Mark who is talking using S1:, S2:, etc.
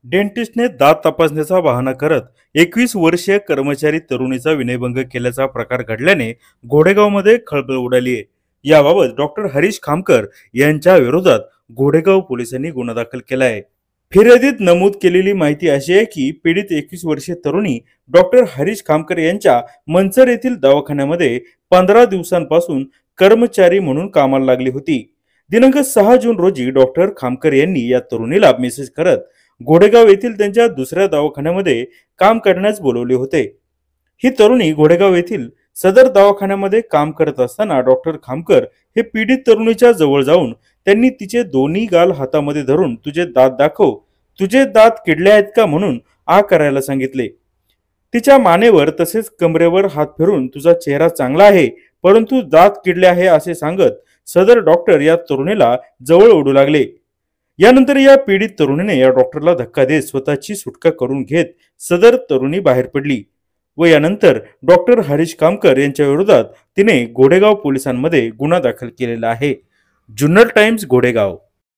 S1: डेंटिस्टने दात तपासण्याचा बहाणा करत 21 वर्षीय कर्मचारी तरुणीचा विनयभंग केल्याचा प्रकार घडल्याने घोडेगावमध्ये खळबळ उडाली आहे। याबाबत डॉक्टर हरीश खामकर यांच्या विरोधात घोडेगाव पोलिसांनी गुन्हा दाखल केला आहे। फिर्यादीत नमूद केलेली माहिती अशी आहे की पीडित 21 वर्षीय तरुणी डॉक्टर हरीश खामकर यांच्या मंचर येथील दवाखान्यामध्ये 15 दिवसांपासून कर्मचारी म्हणून कामाला लागली होती। दिनांक 6 जून रोजी डॉक्टर खामकर यांनी या तरुणीला मेसेज करत घोडेगाव येथील त्यांच्या दुसऱ्या दवाखान्यामध्ये काम करण्यास बोलवले होते। ही तरुणी घोडेगाव येथील सदर दवाखान्यामध्ये काम करत असताना डॉक्टर खामकर हे पीडित तरुणीच्या जवळ जाऊन त्यांनी तिचे दोन्ही गाल हातामध्ये धरून तुझे दात दाखव, तुझे दात किडले आहेत का म्हणून आ करायला सांगितले। तिच्या मानेवर तसेच कमरेवर हात फिरून तुझा चेहरा चांगला आहे परंतु दात किडले आहे असे सांगत सदर डॉक्टर या तरुणीला जवळ ओढू लागले। यानंतर या पीडित तरुणीने या डॉक्टरला धक्का देत स्वतःची सुटका करून घेत सदर तरुणी बाहेर पडली व यानंतर डॉक्टर हरीश खामकर यांच्या विरोधात तिने घोडेगाव पोलिसांमध्ये गुन्हा दाखल केलेला आहे। जुन्नर टाइम्स घोडेगाव।